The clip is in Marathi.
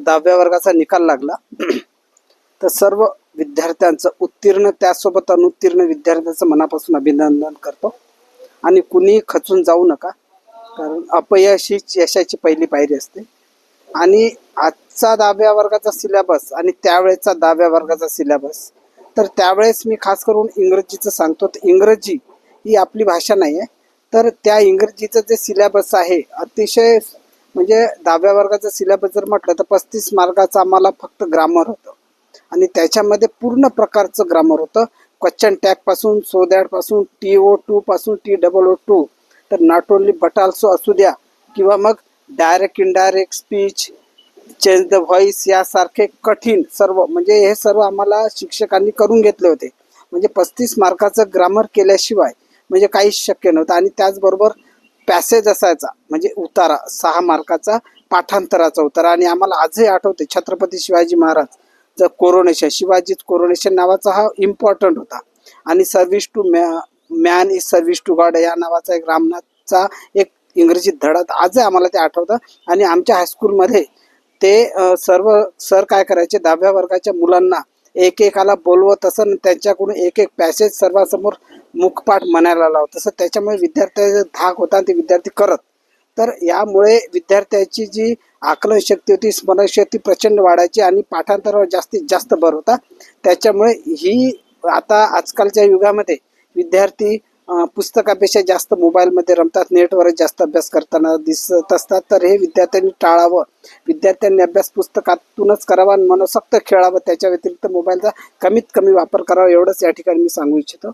10व्या वर्गाचा निकाल लागला. तर सर्व विद्यार्थ्यांचं उत्तीर्ण त्यासोबत अनुत्तीर्ण विद्यार्थ्यांचं मनापासून अभिनंदन करतो. आणि कुणी खचून जाऊ नका, कारण अपयश हीच यशाची पहिली पायरी असते. आणि आजचा 10व्या वर्गाचा सिलेबस आणि त्यावेळेचा 10व्या वर्गाचा सिलेबस, तर त्यावेळेस मी खास करून इंग्रजीचं सांगतो. तर इंग्रजी ही आपली भाषा नाही आहे, तर त्या इंग्रजीचं जे सिलेबस आहे अतिशय म्हणजे 10व्या वर्गाचा सिलेबस जर म्हटलं तर 35 मार्काचं आम्हाला फक्त ग्रामर होतं. आणि त्याच्यामध्ये पूर्ण प्रकारचं ग्रामर होतं. क्वेश्चन टॅगपासून, सो दॅटपासून, TO2 पासून TOO2, तर नॉट ओनली बट ऑल्सो असू द्या, किंवा मग direct indirect speech, change the voice यासारखे कठीण सर्व, म्हणजे हे सर्व आम्हाला शिक्षकांनी करून घेतले होते. म्हणजे 35 मार्काचं ग्रामर केल्याशिवाय म्हणजे काहीच शक्य नव्हतं. आणि त्याचबरोबर पॅसेज असायचा, म्हणजे उतारा 6 मार्काचा, पाठांतराचा उतारा. आणि आम्हाला आजही आठवते छत्रपती शिवाजी महाराज द कोरोनेशन, शिवाजीच कोरोनेशन नावाचा हा इम्पॉर्टंट होता. आणि service to man is service to God या नावाचा एक रामनाथचा एक इंग्रजी धडा आजही आम्हाला ते आठवतं. आणि आमच्या हायस्कूलमध्ये ते सर्व सर काय करायचे, 10व्या वर्गाच्या मुलांना एकेकाला बोलवत असं त्यांच्याकडून एक एक पॅसेज सर्वांसमोर मुखपाठ म्हणायला लावत असं. त्याच्यामुळे विद्यार्थ्याचा धाक होता, ते विद्यार्थी करत. तर यामुळे विद्यार्थ्याची जी आकलन शक्ती होती, स्मरणशक्ती प्रचंड वाढायची आणि पाठांतरावर जास्तीत जास्त भर होता. त्याच्यामुळे ही आता आजकालच्या युगामध्ये विद्यार्थी पुस्तकापेक्षा जास्त मोबाईलमध्ये रमतात, नेटवर जास्त अभ्यास करताना दिसत असतात. तर हे विद्यार्थ्यांनी टाळावं. विद्यार्थ्यांनी अभ्यास पुस्तकातूनच करावा, मनसोक्त खेळावं, त्याच्या व्यतिरिक्त मोबाईलचा कमीत कमी वापर करावा, एवढंच या ठिकाणी मी सांगू इच्छितो.